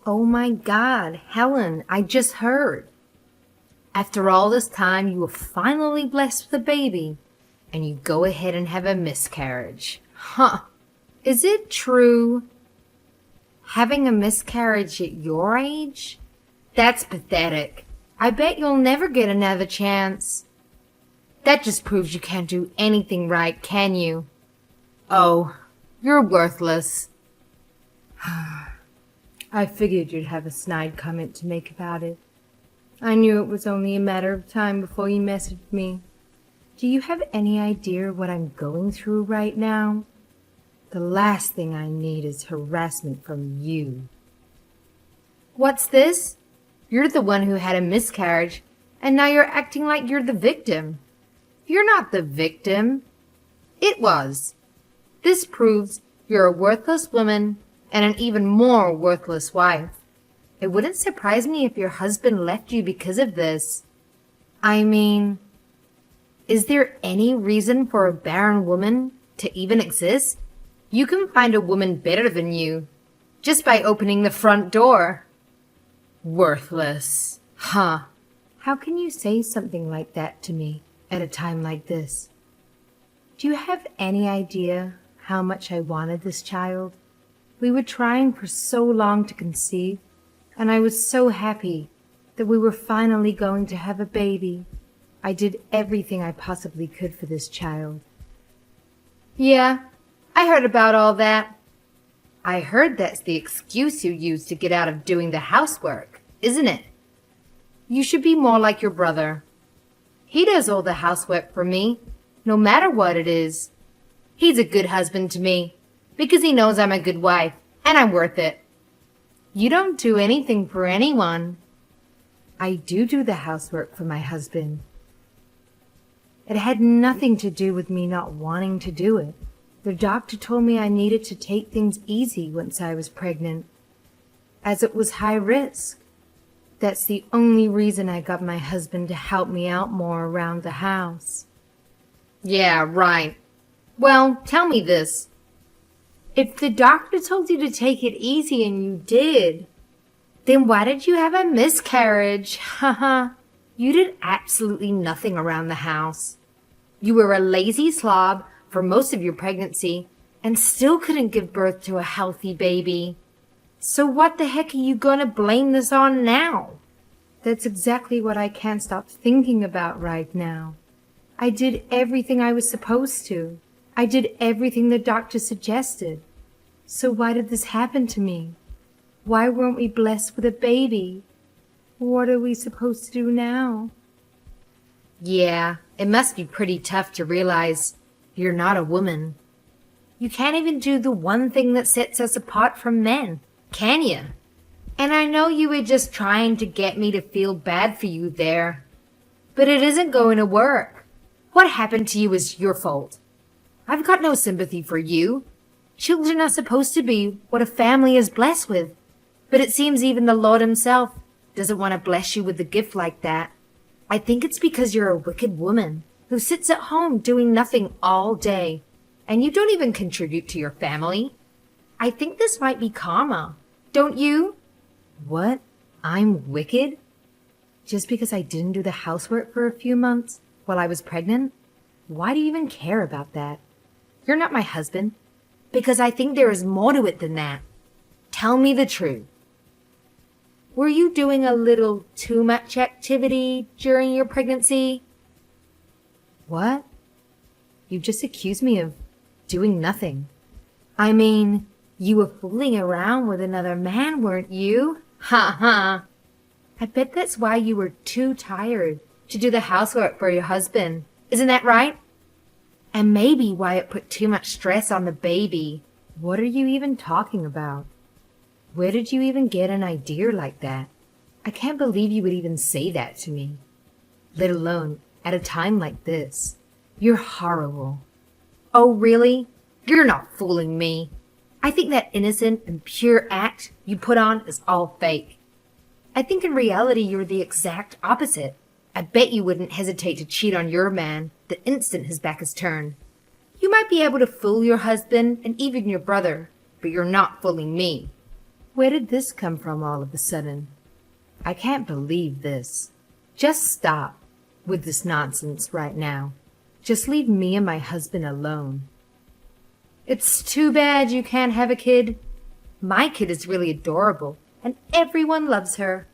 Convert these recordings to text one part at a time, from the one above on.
Oh my God, Helen, I just heard. After all this time, you were finally blessed with a baby, and you go ahead and have a miscarriage. Huh. Is it true? Having a miscarriage at your age? That's pathetic. I bet you'll never get another chance. That just proves you can't do anything right, can you? Oh, you're worthless. I figured you'd have a snide comment to make about it. I knew it was only a matter of time before you messaged me. Do you have any idea what I'm going through right now? The last thing I need is harassment from you. What's this? You're the one who had a miscarriage, and now you're acting like you're the victim. You're not the victim. It was. This proves you're a worthless woman and an even more worthless wife. It wouldn't surprise me if your husband left you because of this. I mean, is there any reason for a barren woman to even exist? You can find a woman better than you just by opening the front door. Worthless. Huh. How can you say something like that to me at a time like this? Do you have any idea how much I wanted this child? We were trying for so long to conceive, and I was so happy that we were finally going to have a baby. I did everything I possibly could for this child. Yeah, I heard about all that. I heard that's the excuse you use to get out of doing the housework, isn't it? You should be more like your brother. He does all the housework for me, no matter what it is. He's a good husband to me, because he knows I'm a good wife, and I'm worth it. You don't do anything for anyone. I do the housework for my husband. It had nothing to do with me not wanting to do it. The doctor told me I needed to take things easy once I was pregnant, as it was high risk. That's the only reason I got my husband to help me out more around the house. Yeah, right. Well, tell me this. If the doctor told you to take it easy and you did, then why did you have a miscarriage? Haha. You did absolutely nothing around the house. You were a lazy slob for most of your pregnancy and still couldn't give birth to a healthy baby. So what the heck are you going to blame this on now? That's exactly what I can't stop thinking about right now. I did everything I was supposed to. I did everything the doctor suggested. So why did this happen to me? Why weren't we blessed with a baby? What are we supposed to do now? Yeah, it must be pretty tough to realize you're not a woman. You can't even do the one thing that sets us apart from men, can you? And I know you were just trying to get me to feel bad for you there. But it isn't going to work. What happened to you is your fault. I've got no sympathy for you. Children are supposed to be what a family is blessed with. But it seems even the Lord himself doesn't want to bless you with a gift like that. I think it's because you're a wicked woman who sits at home doing nothing all day, and you don't even contribute to your family. I think this might be karma, don't you? What? I'm wicked? Just because I didn't do the housework for a few months while I was pregnant? Why do you even care about that? You're not my husband, because I think there is more to it than that. Tell me the truth. Were you doing a little too much activity during your pregnancy? What? You just accused me of doing nothing. I mean, you were fooling around with another man, weren't you? Ha ha. I bet that's why you were too tired to do the housework for your husband. Isn't that right? And maybe why it put too much stress on the baby. What are you even talking about? Where did you even get an idea like that? I can't believe you would even say that to me. Let alone at a time like this. You're horrible. Oh, really? You're not fooling me. I think that innocent and pure act you put on is all fake. I think in reality you're the exact opposite. I bet you wouldn't hesitate to cheat on your man the instant his back is turned. You might be able to fool your husband and even your brother, but you're not fooling me. Where did this come from all of a sudden? I can't believe this. Just stop with this nonsense right now. Just leave me and my husband alone. It's too bad you can't have a kid. My kid is really adorable, and everyone loves her.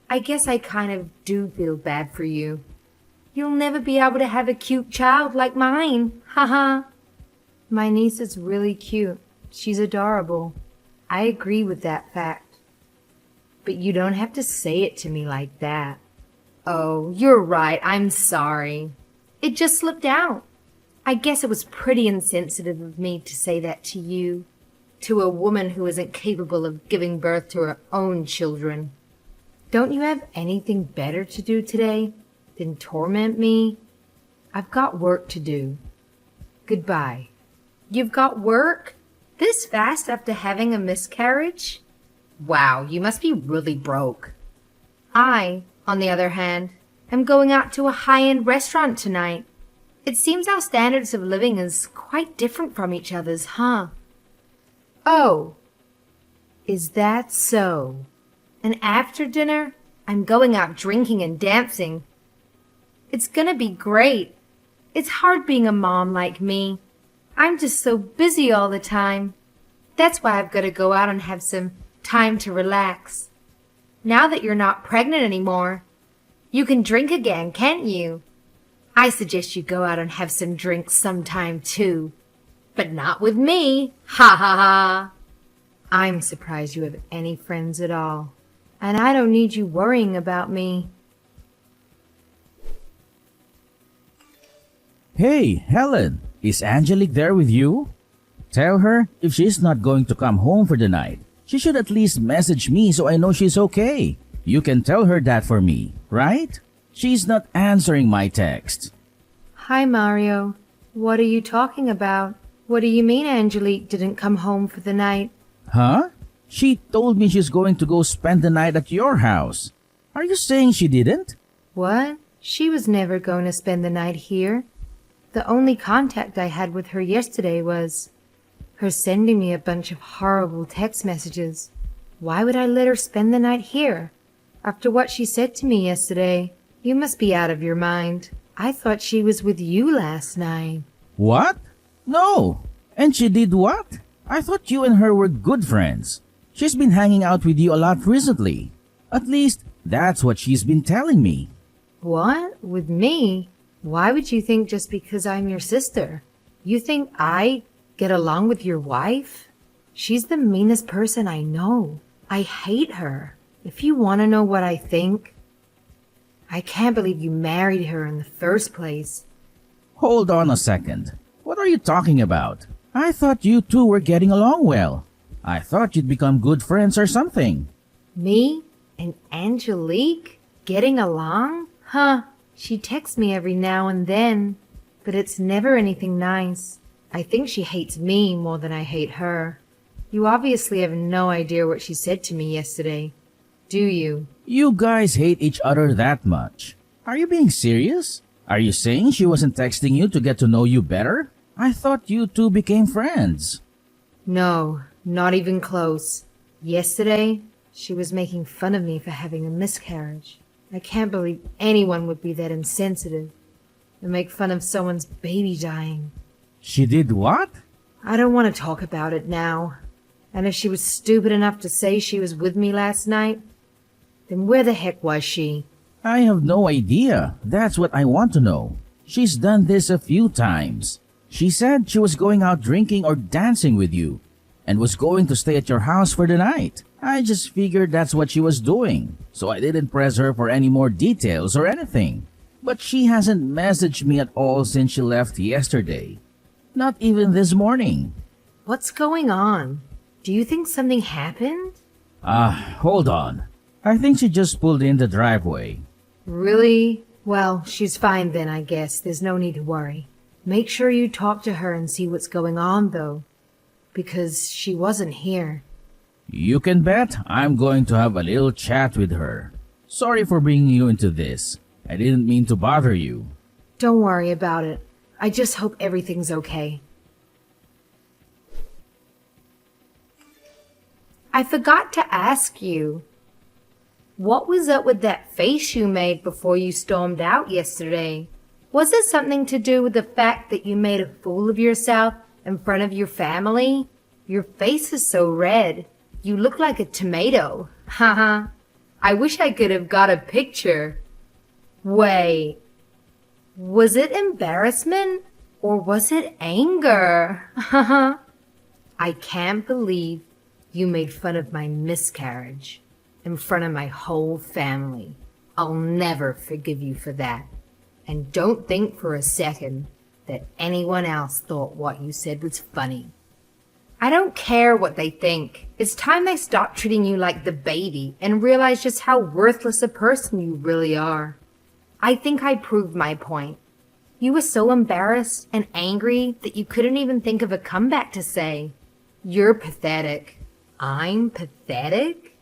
I guess I kind of do feel bad for you. You'll never be able to have a cute child like mine. Haha. My niece is really cute. She's adorable. I agree with that fact. But you don't have to say it to me like that. Oh, you're right. I'm sorry. It just slipped out. I guess it was pretty insensitive of me to say that to you, to a woman who isn't capable of giving birth to her own children. Don't you have anything better to do today than torment me? I've got work to do. Goodbye. You've got work? This fast after having a miscarriage? Wow, you must be really broke. I, on the other hand, am going out to a high-end restaurant tonight. It seems our standards of living is quite different from each other's, huh? Oh, is that so? And after dinner, I'm going out drinking and dancing. It's gonna be great. It's hard being a mom like me. I'm just so busy all the time. That's why I've got to go out and have some time to relax. Now that you're not pregnant anymore, you can drink again, can't you? I suggest you go out and have some drinks sometime too. But not with me. Ha ha ha. I'm surprised you have any friends at all. And I don't need you worrying about me. Hey, Helen, is Angelique there with you? Tell her if she's not going to come home for the night, she should at least message me so I know she's okay. You can tell her that for me, right? She's not answering my text. Hi, Mario. What are you talking about? What do you mean Angelique didn't come home for the night? Huh? She told me she's going to go spend the night at your house. Are you saying she didn't? What? She was never going to spend the night here. The only contact I had with her yesterday was her sending me a bunch of horrible text messages. Why would I let her spend the night here? After what she said to me yesterday, you must be out of your mind. I thought she was with you last night. What? No. And she did what? I thought you and her were good friends. She's been hanging out with you a lot recently. At least, that's what she's been telling me. What? With me? Why would you think just because I'm your sister? You think I get along with your wife? She's the meanest person I know. I hate her. If you want to know what I think, I can't believe you married her in the first place. Hold on a second. What are you talking about? I thought you two were getting along well. I thought you'd become good friends or something. Me and Angelique getting along? Huh. She texts me every now and then, but it's never anything nice. I think she hates me more than I hate her. You obviously have no idea what she said to me yesterday, do you? You guys hate each other that much. Are you being serious? Are you saying she wasn't texting you to get to know you better? I thought you two became friends. No, not even close. Yesterday, she was making fun of me for having a miscarriage. I can't believe anyone would be that insensitive and make fun of someone's baby dying. She did what? I don't want to talk about it now. And if she was stupid enough to say she was with me last night, then where the heck was she? I have no idea. That's what I want to know. She's done this a few times. She said she was going out drinking or dancing with you and was going to stay at your house for the night. I just figured that's what she was doing, so I didn't press her for any more details or anything. But she hasn't messaged me at all since she left yesterday. Not even this morning. What's going on? Do you think something happened? Hold on. I think she just pulled in the driveway. Really? Well, she's fine then, I guess. There's no need to worry. Make sure you talk to her and see what's going on, though, because she wasn't here. You can bet I'm going to have a little chat with her. Sorry for bringing you into this. I didn't mean to bother you. Don't worry about it. I just hope everything's okay. I forgot to ask you, what was up with that face you made before you stormed out yesterday? Was it something to do with the fact that you made a fool of yourself in front of your family? Your face is so red. You look like a tomato. Haha. I wish I could have got a picture. Wait. Was it embarrassment or was it anger? Haha. I can't believe you made fun of my miscarriage in front of my whole family. I'll never forgive you for that. And don't think for a second that anyone else thought what you said was funny. I don't care what they think. It's time they stop treating you like the baby and realize just how worthless a person you really are. I think I proved my point. You were so embarrassed and angry that you couldn't even think of a comeback to say. You're pathetic. I'm pathetic?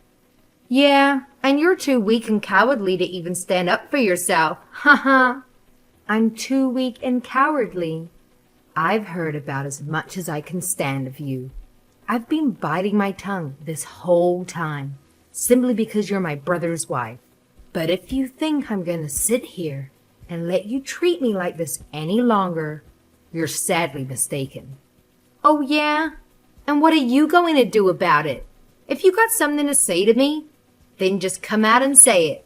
Yeah, and you're too weak and cowardly to even stand up for yourself. Haha. I'm too weak and cowardly. I've heard about as much as I can stand of you. I've been biting my tongue this whole time, simply because you're my brother's wife. But if you think I'm going to sit here and let you treat me like this any longer, you're sadly mistaken. Oh yeah? And what are you going to do about it? If you got something to say to me, then just come out and say it.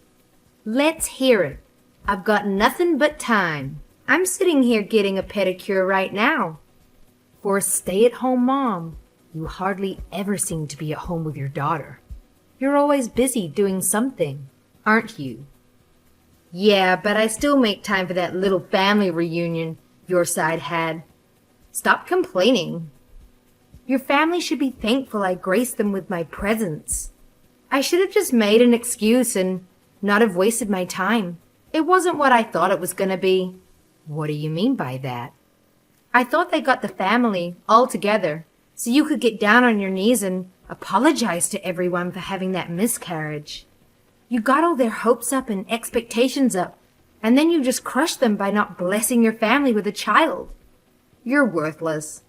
Let's hear it. I've got nothing but time. I'm sitting here getting a pedicure right now. For a stay-at-home mom, you hardly ever seem to be at home with your daughter. You're always busy doing something, aren't you? Yeah, but I still make time for that little family reunion your side had. Stop complaining. Your family should be thankful I graced them with my presence. I should have just made an excuse and not have wasted my time. It wasn't what I thought it was going to be. What do you mean by that? I thought they got the family all together so you could get down on your knees and apologize to everyone for having that miscarriage. You got all their hopes up and expectations up, and then you just crushed them by not blessing your family with a child. You're worthless.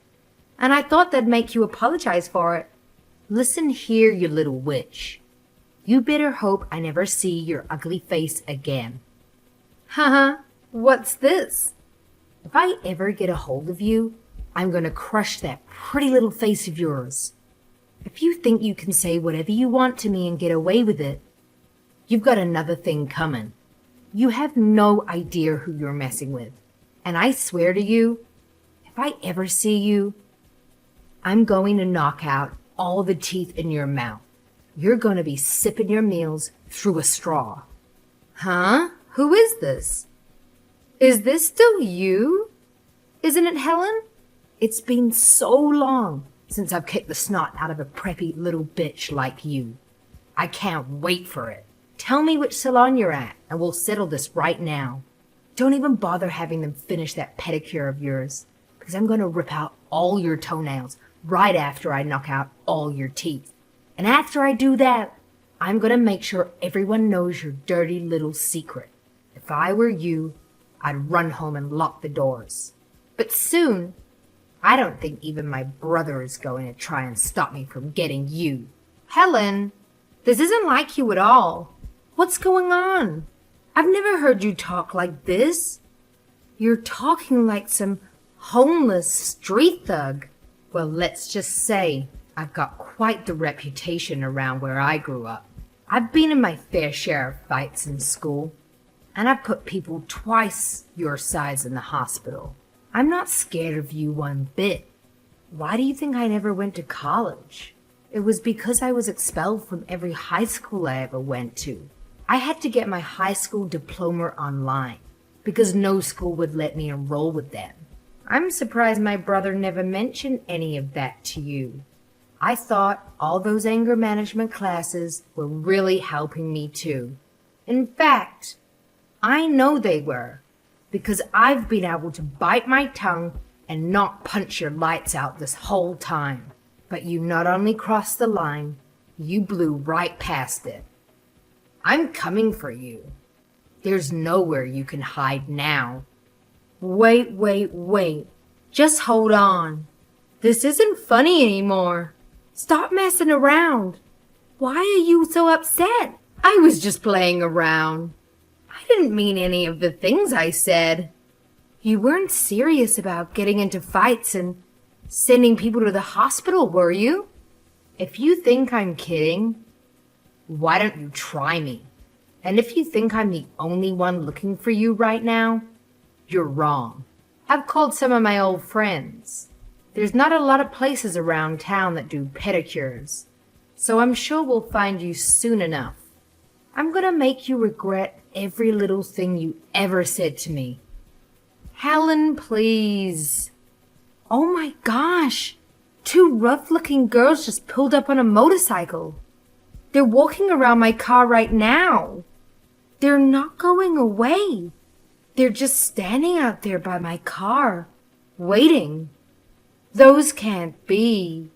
And I thought that'd make you apologize for it. Listen here, you little witch. You better hope I never see your ugly face again. Haha, what's this? If I ever get a hold of you, I'm going to crush that pretty little face of yours. If you think you can say whatever you want to me and get away with it, you've got another thing coming. You have no idea who you're messing with. And I swear to you, if I ever see you, I'm going to knock out all the teeth in your mouth. You're going to be sipping your meals through a straw. Huh? Who is this? Is this still you? Isn't it, Helen? It's been so long since I've kicked the snot out of a preppy little bitch like you. I can't wait for it. Tell me which salon you're at, and we'll settle this right now. Don't even bother having them finish that pedicure of yours, because I'm going to rip out all your toenails right after I knock out all your teeth. And after I do that, I'm going to make sure everyone knows your dirty little secret. If I were you, I'd run home and lock the doors. But soon, I don't think even my brother is going to try and stop me from getting you. Helen, this isn't like you at all. What's going on? I've never heard you talk like this. You're talking like some homeless street thug. Well, let's just say I've got quite the reputation around where I grew up. I've been in my fair share of fights in school, and I've put people twice your size in the hospital. I'm not scared of you one bit. Why do you think I never went to college? It was because I was expelled from every high school I ever went to. I had to get my high school diploma online because no school would let me enroll with them. I'm surprised my brother never mentioned any of that to you. I thought all those anger management classes were really helping me too. In fact, I know they were, because I've been able to bite my tongue and not punch your lights out this whole time. But you not only crossed the line, you blew right past it. I'm coming for you. There's nowhere you can hide now. Wait. Just hold on. This isn't funny anymore. Stop messing around. Why are you so upset? I was just playing around. I didn't mean any of the things I said. You weren't serious about getting into fights and sending people to the hospital, were you? If you think I'm kidding, why don't you try me? And if you think I'm the only one looking for you right now, you're wrong. I've called some of my old friends. There's not a lot of places around town that do pedicures, so I'm sure we'll find you soon enough. I'm gonna make you regret every little thing you ever said to me. Helen, please. Oh my gosh, 2 rough-looking girls just pulled up on a motorcycle. They're walking around my car right now. They're not going away. They're just standing out there by my car, waiting. Those can't be.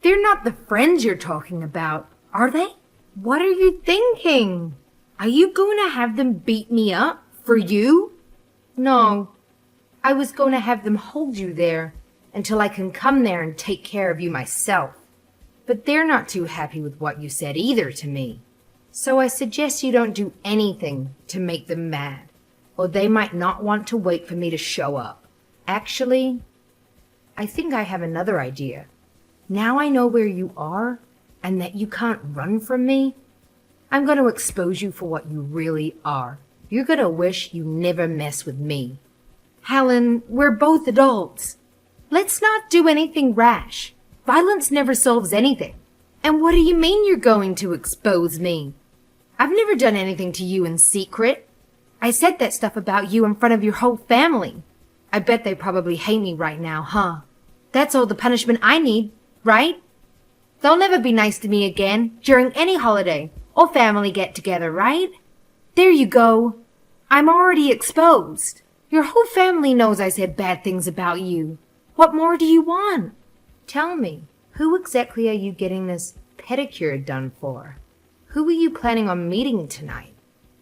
They're not the friends you're talking about, are they? What are you thinking? Are you going to have them beat me up for you? No, I was going to have them hold you there until I can come there and take care of you myself. But they're not too happy with what you said either to me. So I suggest you don't do anything to make them mad, or they might not want to wait for me to show up. Actually, I think I have another idea. Now I know where you are and that you can't run from me, I'm going to expose you for what you really are. You're going to wish you never mess with me. Helen, we're both adults. Let's not do anything rash. Violence never solves anything. And what do you mean you're going to expose me? I've never done anything to you in secret. I said that stuff about you in front of your whole family. I bet they probably hate me right now, huh? That's all the punishment I need, right? They'll never be nice to me again during any holiday or family get-together, right? There you go. I'm already exposed. Your whole family knows I said bad things about you. What more do you want? Tell me, who exactly are you getting this pedicure done for? Who are you planning on meeting tonight?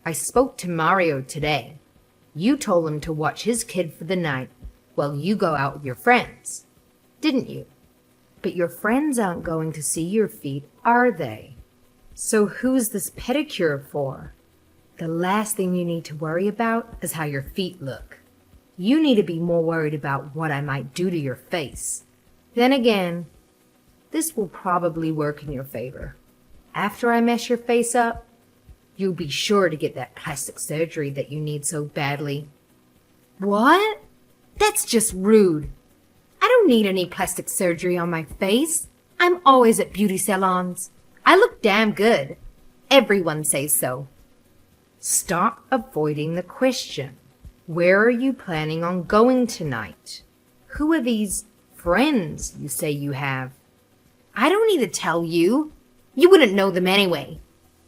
I spoke to Mario today. You told him to watch his kid for the night while you go out with your friends, didn't you? But your friends aren't going to see your feet, are they? So who's this pedicure for? The last thing you need to worry about is how your feet look. You need to be more worried about what I might do to your face. Then again, this will probably work in your favor. After I mess your face up, you'll be sure to get that plastic surgery that you need so badly. What? That's just rude. I don't need any plastic surgery on my face. I'm always at beauty salons. I look damn good. Everyone says so. Stop avoiding the question. Where are you planning on going tonight? Who are these friends you say you have? I don't need to tell you. You wouldn't know them anyway.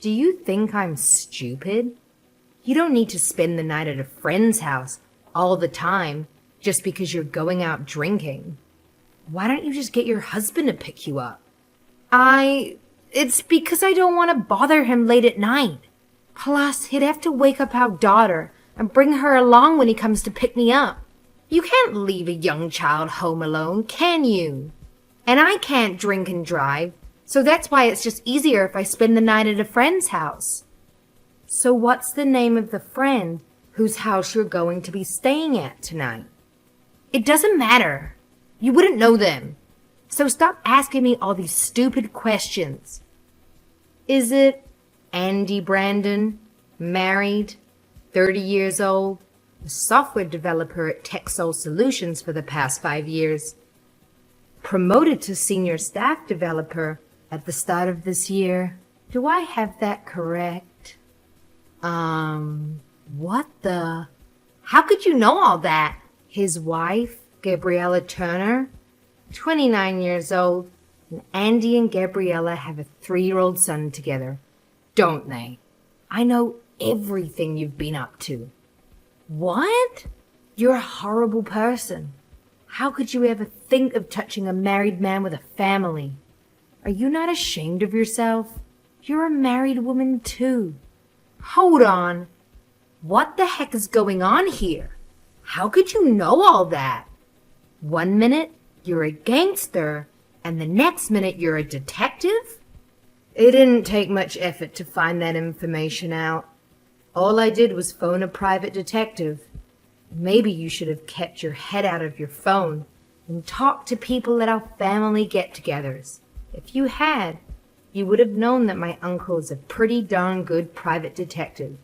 Do you think I'm stupid? You don't need to spend the night at a friend's house all the time just because you're going out drinking. Why don't you just get your husband to pick you up? It's because I don't want to bother him late at night. Plus, he'd have to wake up our daughter and bring her along when he comes to pick me up. You can't leave a young child home alone, can you? And I can't drink and drive, so that's why it's just easier if I spend the night at a friend's house. So what's the name of the friend whose house you're going to be staying at tonight? It doesn't matter. You wouldn't know them. So stop asking me all these stupid questions. Is it Andy Brandon, married, 30 years old, a software developer at TechSol Solutions for the past 5 years, promoted to senior staff developer at the start of this year? Do I have that correct? What the? How could you know all that? His wife, Gabriella Turner, 29 years old, and Andy and Gabriella have a 3-year-old son together, don't they? I know everything you've been up to. What? You're a horrible person. How could you ever think of touching a married man with a family? Are you not ashamed of yourself? You're a married woman too. Hold on. What the heck is going on here? How could you know all that? 1 minute, you're a gangster, and the next minute you're a detective? It didn't take much effort to find that information out. All I did was phone a private detective. Maybe you should have kept your head out of your phone and talked to people at our family get-togethers. If you had, you would have known that my uncle is a pretty darn good private detective,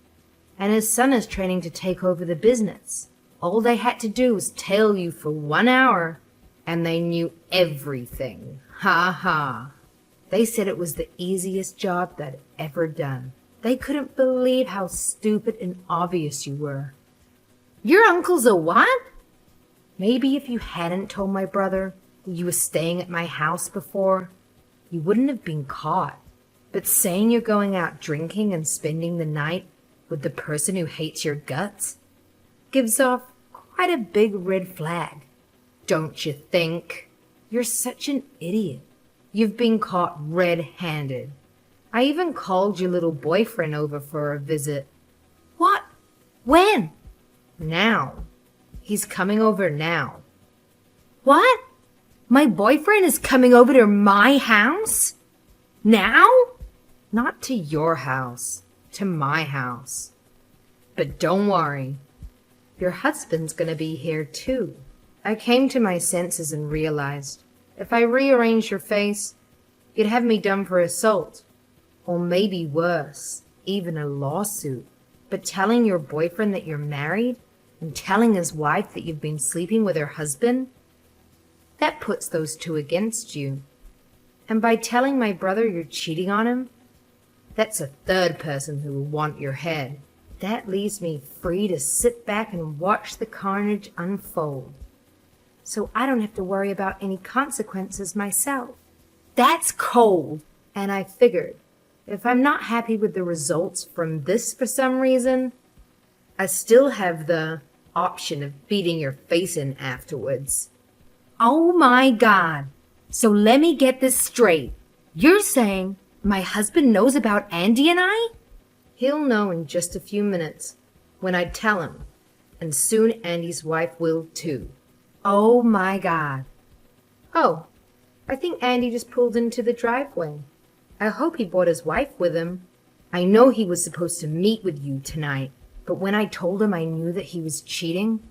and his son is training to take over the business. All they had to do was tail you for 1 hour, and they knew everything. Ha ha. They said it was the easiest job they'd ever done. They couldn't believe how stupid and obvious you were. Your uncle's a what? Maybe if you hadn't told my brother that you were staying at my house before, you wouldn't have been caught. But saying you're going out drinking and spending the night with the person who hates your guts gives off quite a big red flag, don't you think? You're such an idiot. You've been caught red-handed. I even called your little boyfriend over for a visit. What? When? Now. He's coming over now. What? My boyfriend is coming over to my house? Now? Not to your house, to my house. But don't worry. Your husband's gonna be here too. I came to my senses and realized if I rearranged your face, you'd have me done for assault. Or maybe worse, even a lawsuit. But telling your boyfriend that you're married and telling his wife that you've been sleeping with her husband, that puts those two against you. And by telling my brother you're cheating on him, that's a third person who will want your head. That leaves me free to sit back and watch the carnage unfold, so I don't have to worry about any consequences myself. That's cold. And I figured, if I'm not happy with the results from this for some reason, I still have the option of beating your face in afterwards. Oh my God. So let me get this straight. You're saying my husband knows about Andy and I? He'll know in just a few minutes when I tell him, and soon Andy's wife will too. Oh my God. Oh, I think Andy just pulled into the driveway. I hope he brought his wife with him. I know he was supposed to meet with you tonight, but when I told him I knew that he was cheating,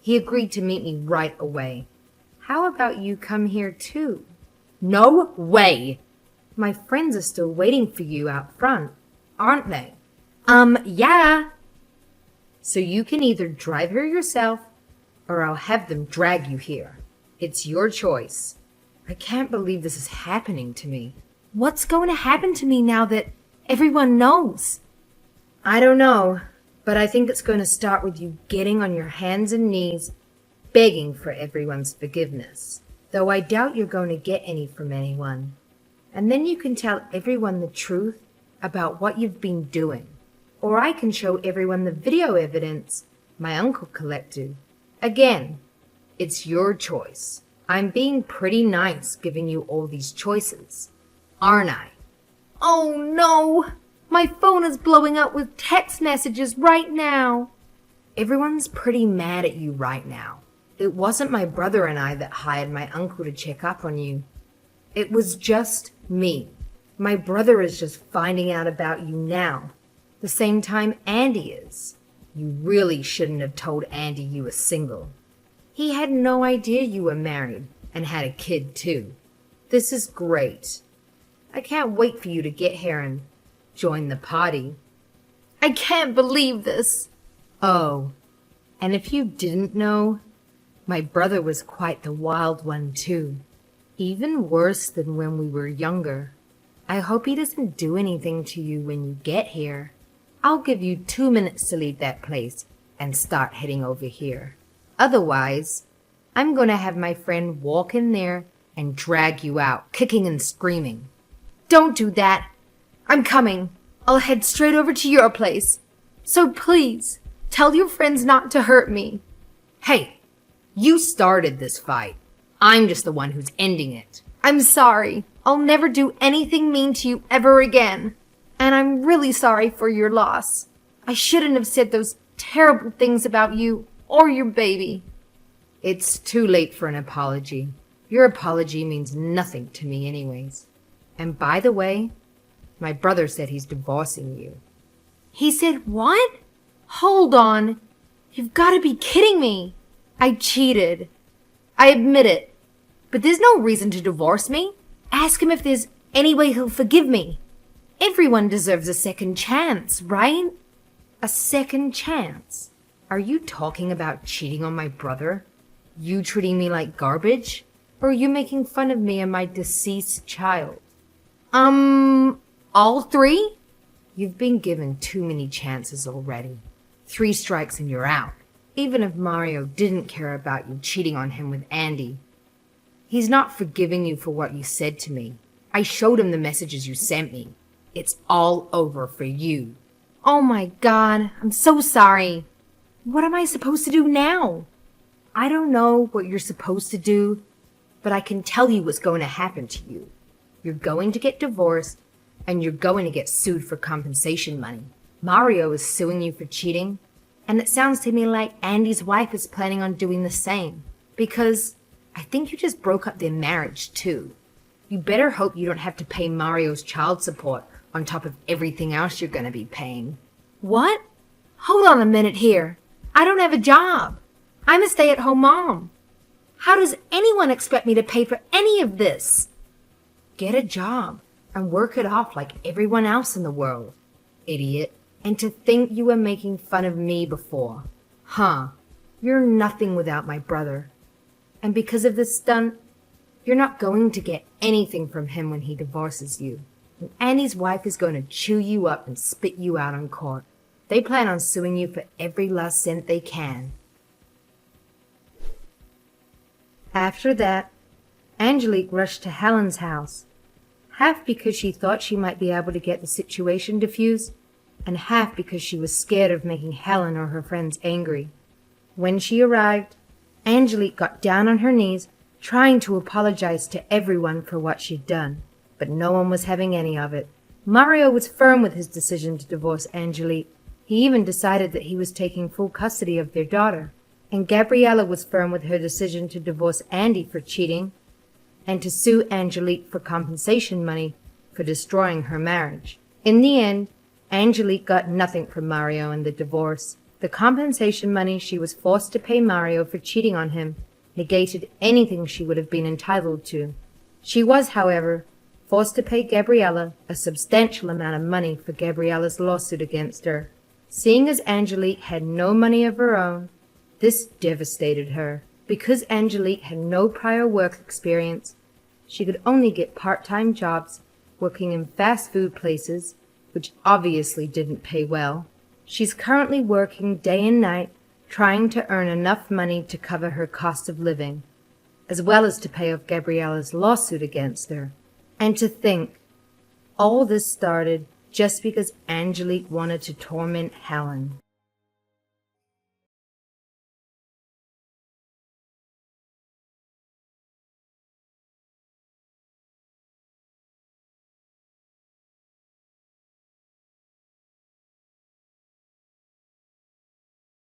he agreed to meet me right away. How about you come here too? No way! My friends are still waiting for you out front, aren't they? Yeah. So you can either drive here yourself, or I'll have them drag you here. It's your choice. I can't believe this is happening to me. What's going to happen to me now that everyone knows? I don't know, but I think it's going to start with you getting on your hands and knees, begging for everyone's forgiveness. Though I doubt you're going to get any from anyone. And then you can tell everyone the truth about what you've been doing. Or I can show everyone the video evidence my uncle collected. Again, it's your choice. I'm being pretty nice giving you all these choices, aren't I? Oh no! My phone is blowing up with text messages right now. Everyone's pretty mad at you right now. It wasn't my brother and I that hired my uncle to check up on you. It was just me. My brother is just finding out about you now, the same time Andy is. You really shouldn't have told Andy you were single. He had no idea you were married and had a kid too. This is great. I can't wait for you to get here and join the party. I can't believe this. Oh, and if you didn't know, my brother was quite the wild one too. Even worse than when we were younger. I hope he doesn't do anything to you when you get here. I'll give you 2 minutes to leave that place and start heading over here. Otherwise, I'm going to have my friend walk in there and drag you out, kicking and screaming. Don't do that. I'm coming. I'll head straight over to your place. So please, tell your friends not to hurt me. Hey, you started this fight. I'm just the one who's ending it. I'm sorry. I'll never do anything mean to you ever again. And I'm really sorry for your loss. I shouldn't have said those terrible things about you or your baby. It's too late for an apology. Your apology means nothing to me anyways. And by the way, My brother said he's divorcing you. He said what? Hold on. You've got to be kidding me. I cheated. I admit it. But there's no reason to divorce me. Ask him if there's any way he'll forgive me. Everyone deserves a second chance, right? A second chance. Are you talking about cheating on my brother? You treating me like garbage? Or are you making fun of me and my deceased child? All three? You've been given too many chances already. 3 strikes and you're out. Even if Mario didn't care about you cheating on him with Andy, he's not forgiving you for what you said to me. I showed him the messages you sent me. It's all over for you. Oh my God, I'm so sorry. What am I supposed to do now? I don't know what you're supposed to do, but I can tell you what's going to happen to you. You're going to get divorced, and you're going to get sued for compensation money. Mario is suing you for cheating, and it sounds to me like Andy's wife is planning on doing the same, because I think you just broke up their marriage too. You better hope you don't have to pay Mario's child support on top of everything else you're going to be paying. What? Hold on a minute here. I don't have a job. I'm a stay-at-home mom. How does anyone expect me to pay for any of this? Get a job and work it off like everyone else in the world, idiot. And to think you were making fun of me before. Huh. You're nothing without my brother. And because of this stunt, you're not going to get anything from him when he divorces you. And Andy's wife is going to chew you up and spit you out on court. They plan on suing you for every last cent they can. After that, Angelique rushed to Helen's house, half because she thought she might be able to get the situation diffused, and half because she was scared of making Helen or her friends angry. When she arrived, Angelique got down on her knees, trying to apologize to everyone for what she'd done, but no one was having any of it. Mario was firm with his decision to divorce Angelique. He even decided that he was taking full custody of their daughter. And Gabriella was firm with her decision to divorce Andy for cheating and to sue Angelique for compensation money for destroying her marriage. In the end, Angelique got nothing from Mario in the divorce. The compensation money she was forced to pay Mario for cheating on him negated anything she would have been entitled to. She was, however, forced to pay Gabriella a substantial amount of money for Gabriella's lawsuit against her. Seeing as Angelique had no money of her own, this devastated her. Because Angelique had no prior work experience, she could only get part-time jobs working in fast food places, which obviously didn't pay well. She's currently working day and night trying to earn enough money to cover her cost of living, as well as to pay off Gabriella's lawsuit against her. And to think, all this started just because Angelique wanted to torment Helen.